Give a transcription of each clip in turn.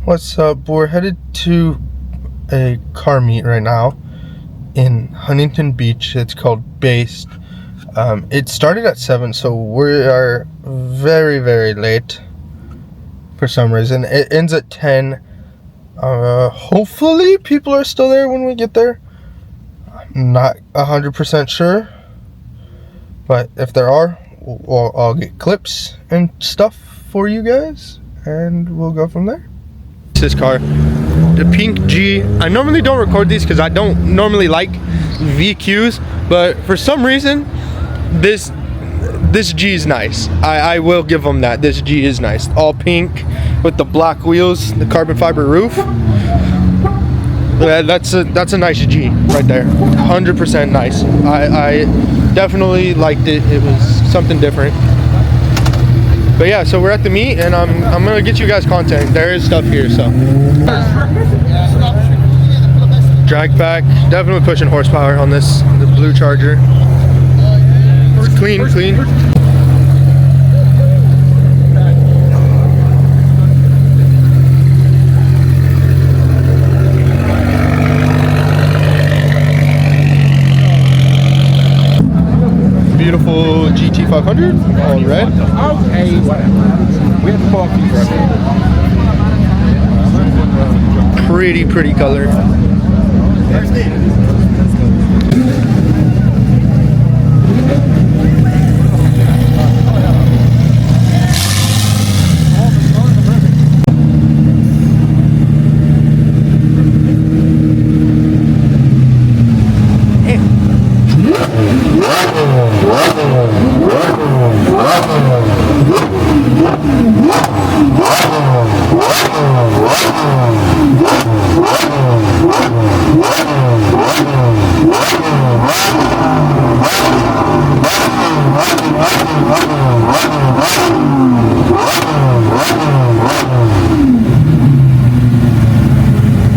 What's up? We're headed to a car meet right now in Huntington Beach. It's called Based. It started at 7, so we are very, very late for some reason. It ends at 10. Hopefully people are still there when we get there. I'm not 100% sure, but if there are, I'll get clips and stuff for you guys, and we'll go from there. This car, the pink G. I normally don't record these because I don't normally like VQs, but for some reason this G is nice. I will give them that. This G is nice. All pink with the black wheels, the carbon fiber roof. That's a nice G right there. 100% nice. I definitely liked it. It was something different. But yeah, so we're at the meet, and I'm gonna get you guys content. There is stuff here, so. Drag pack, definitely pushing horsepower on this, the blue Charger. It's clean. Beautiful GT500, all red. Okay, whatever. We have coffee for Pretty color.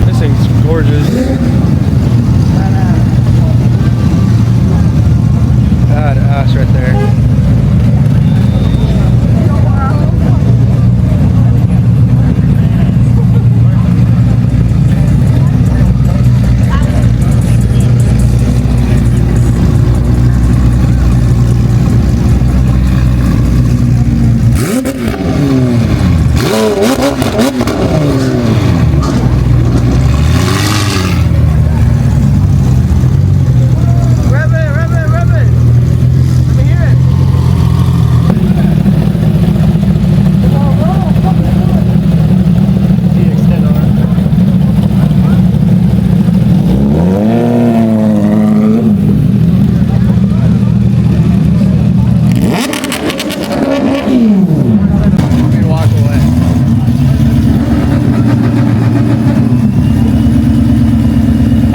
This thing's gorgeous. Badass right there.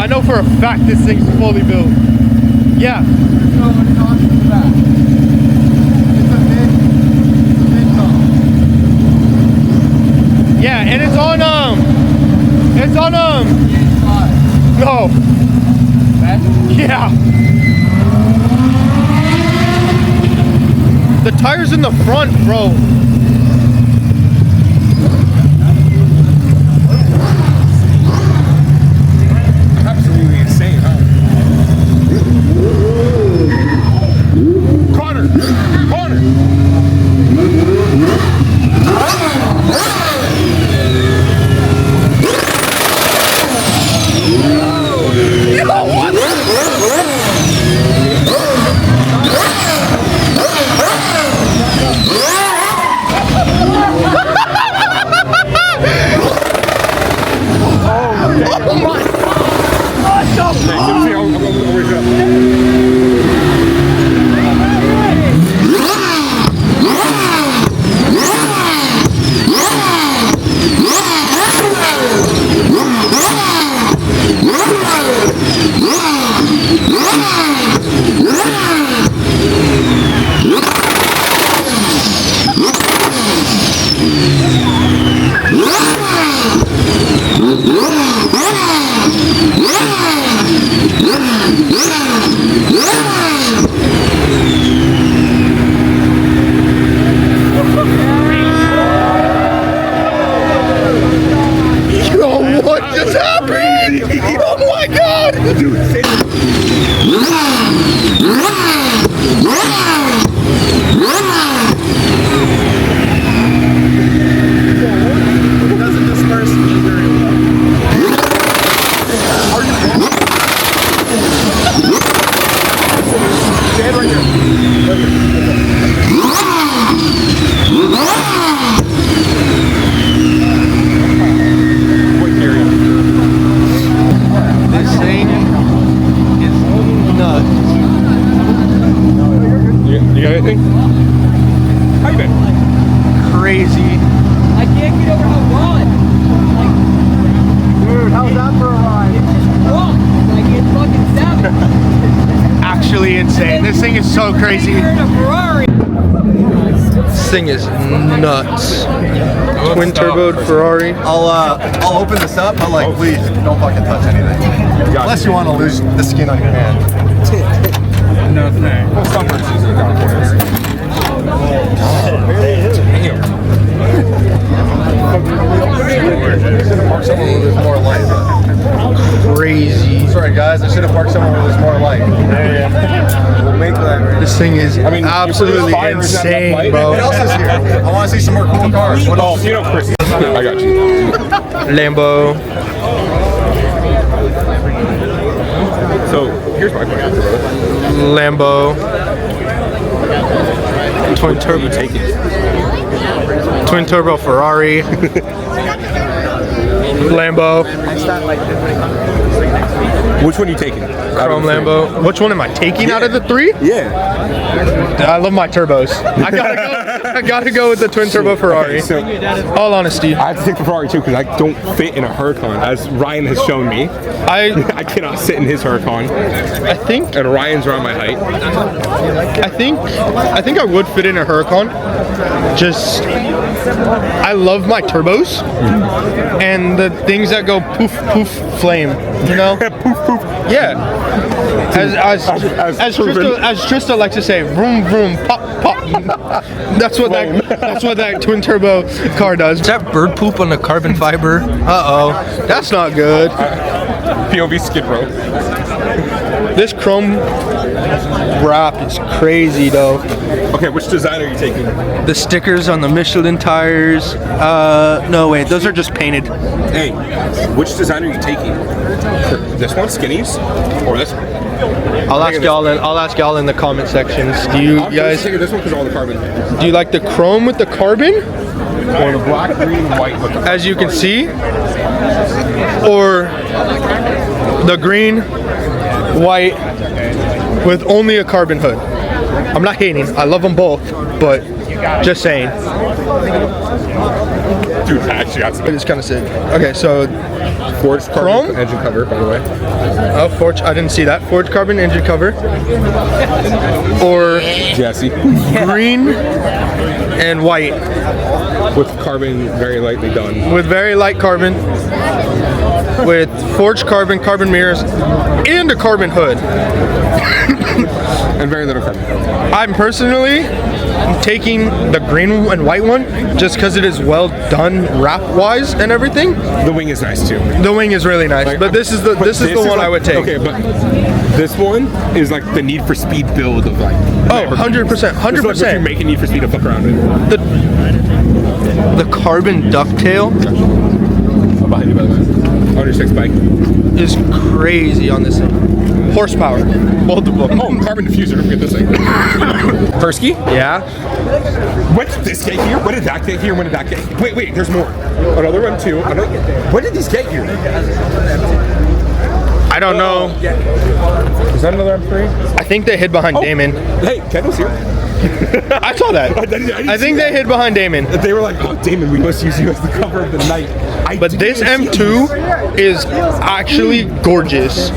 I know for a fact this thing's fully built. Yeah. Yeah, and it's on no. Yeah. The tires in the front, bro. absolutely insane, huh? Corner! thing is so crazy. This thing is nuts. Twin turbo Ferrari. I'll open this up, but like, please don't fucking touch anything. Unless you want to lose the skin on your hand. No thing. Well, some mercies are down for it. Park somewhere where there's more light. Crazy. Sorry guys, I should have parked somewhere where there's more light. We'll make that right. This thing is absolutely insane, bro. What else is here? I want to see some more cool cars. What else? You know, Chris. I got you. Lambo. So, here's my question, brother. Lambo. Twin turbo. Take it. Twin turbo Ferrari. Lambo. Which one are you taking? Chrome Lambo. Which one am I taking out of the three? Yeah. I love my turbos. I gotta go with the twin turbo Ferrari. Okay, so all honesty. I have to take the Ferrari too because I don't fit in a Huracan, as Ryan has shown me. I cannot sit in his Huracan. I think, and Ryan's around my height. I think I would fit in a Huracan. Just, I love my turbos and the things that go poof poof flame. You know, Poof poof. yeah. As Trista likes to say, vroom vroom pop pop. That's what that twin turbo car does. Is that bird poop on the carbon fiber? Uh-oh, that's not good. POV Skid Row. This chrome wrap is crazy though. Okay, which design are you taking? The stickers on the Michelin tires. No wait, those are just painted. Hey, which design are you taking? This one, skinnies, or this one? I'll ask y'all in the comment sections. Do you guys taking this one because all the carbon? do you like the chrome with the carbon, Or the black, green, and white with the as you can see, or the green, white with only a carbon hood? I'm not hating. I love them both, but just saying. Dude, I actually got some. It's kind of sick. Okay, so Forged Chrome? carbon engine cover, by the way. oh, forged. I didn't see that. Forged carbon engine cover, or Jesse. green and white With carbon very lightly done. with very light carbon, with forged carbon, carbon mirrors, and a carbon hood. And very little carbon. I'm personally taking the green and white one just because it is well done wrap wise and everything. The wing is nice too. The wing is really nice, but this is the one I would take. Okay, but this one is like the Need for Speed build of like. Oh, 100%, This is like what you 100%. make a Need for Speed to fuck around with. The carbon ducktail I'm behind you, by the way. On your 6 bike. is crazy on this thing. Horsepower, multiple. Oh, carbon diffuser. Don't forget this thing. Persky? Yeah. When did this get here? When did that get here? When did that get here? Wait, there's more. Another one too. When did these get here? I don't know. Is that another M3? I think they hid behind Damon. Hey, Kendall's here. I saw that. I think they hid behind Damon. They were like, oh, Damon, we must use you as the cover of the night. But this M2 is actually gorgeous.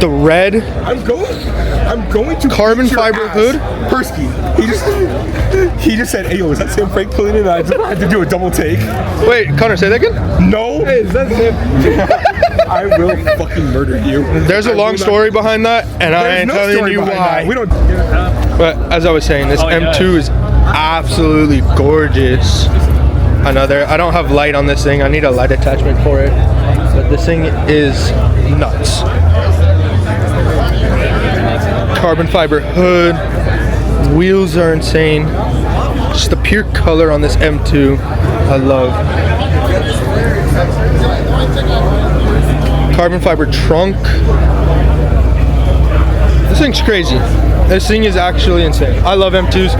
The red I'm going to carbon beat your fiber ass. hood. Persky. He just said, hey, yo, is that Sam Frank pulling in? I had to do a double take. Wait, Connor, say that again? No. Hey, is that Sam? I will fucking murder you. There's a long story behind that, and I ain't telling you why. We don't. But as I was saying, this M2 is absolutely gorgeous. I don't have light on this thing. I need a light attachment for it. But this thing is nuts. Carbon fiber hood. Wheels are insane. Just the pure color on this M2, I love. Carbon fiber trunk. This thing's crazy. This thing is actually insane. I love M2s.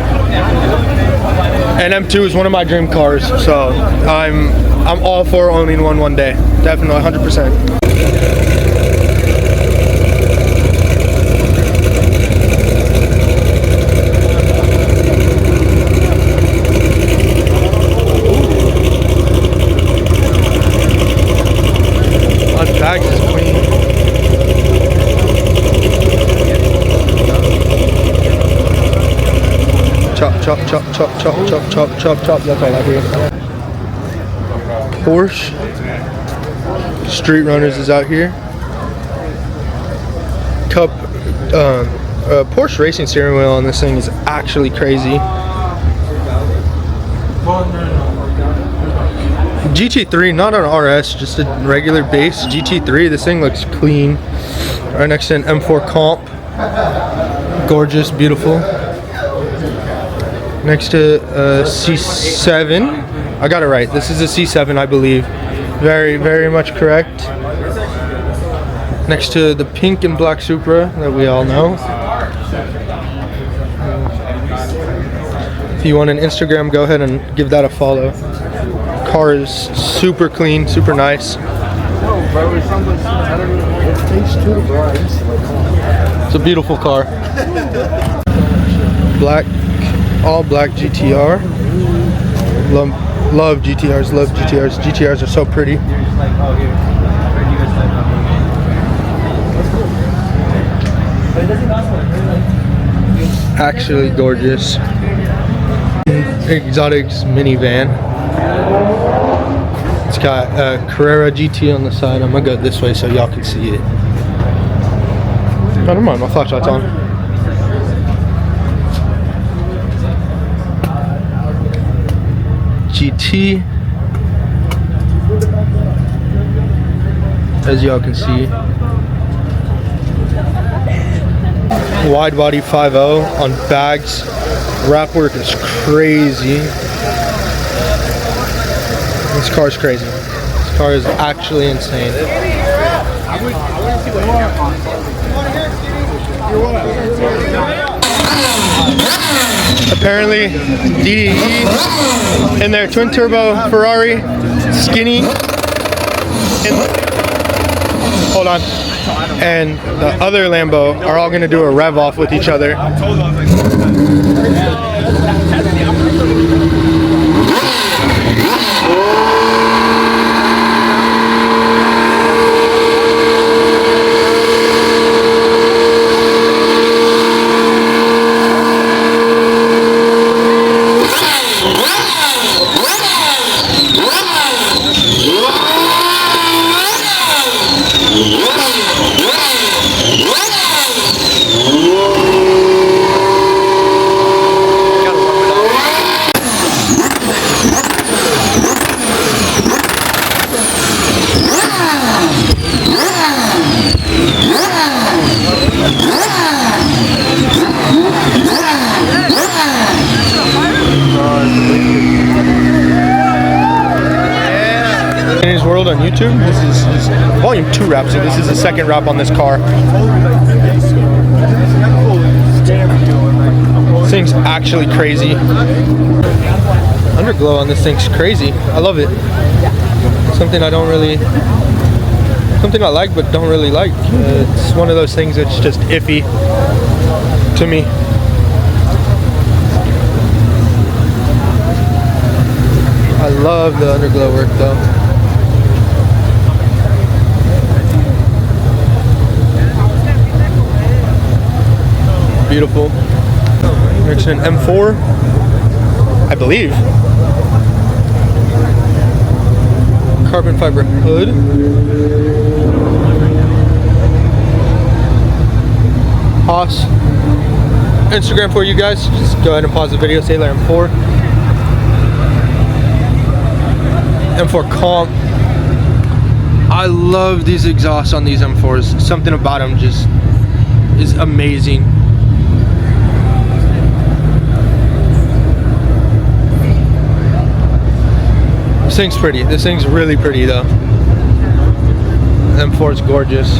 And M2 is one of my dream cars, so I'm all for owning one day. Definitely, 100%. Bags is clean. chop, chop, chop, chop, chop, chop, chop, chop. That's all I hear. Porsche Street Runners is out here. Cup Porsche racing steering wheel on this thing is actually crazy. GT3, not an RS, just a regular base GT3. This thing looks clean. Right next to an M4 Comp. Gorgeous, beautiful. Next to a C7. I got it right. This is a C7, I believe. Very, very much correct. Next to the pink and black Supra that we all know. If you want an Instagram, go ahead and give that a follow. Car is super clean, super nice. It's a beautiful car. Black, all black GTR. Love GTRs, love GTRs. GTRs are so pretty. Actually gorgeous. Exotics minivan. It's got a Carrera GT on the side. I'm gonna go this way so y'all can see it. Oh, never mind, my flashlight's on. GT. As y'all can see. Wide body 5.0 on bags. Wrap work is crazy. This car is crazy. This car is actually insane. Apparently, DDE in their twin turbo Ferrari, skinny. Hold on. And the other Lambo are all going to do a rev off with each other. World on YouTube. This is volume 2 wrap, so this is the second wrap on this car. This thing's actually crazy. Underglow on this thing's crazy. I love it. Something I like but don't really like. It's one of those things that's just iffy to me. I love the underglow work though. Beautiful. Next to an M4, I believe. Carbon fiber hood. Haas. Instagram for you guys. Just go ahead and pause the video. Sailor M4. M4 Comp. I love these exhausts on these M4s. Something about them just is amazing. This thing's pretty. This thing's really pretty though. M4 is gorgeous.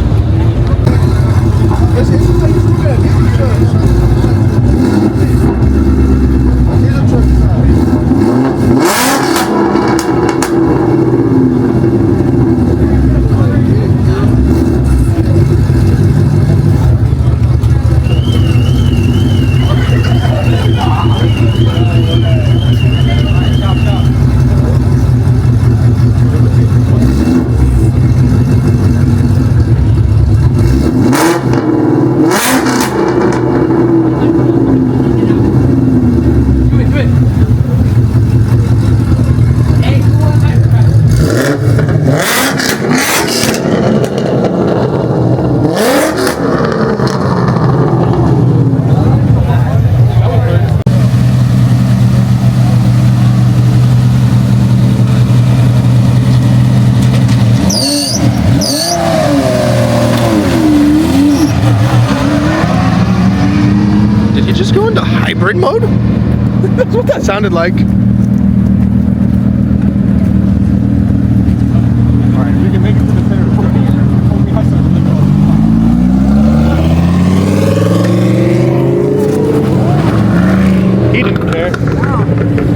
just go into hybrid mode? That's what that sounded like. Alright, we can make it to the center. We have some. He didn't care.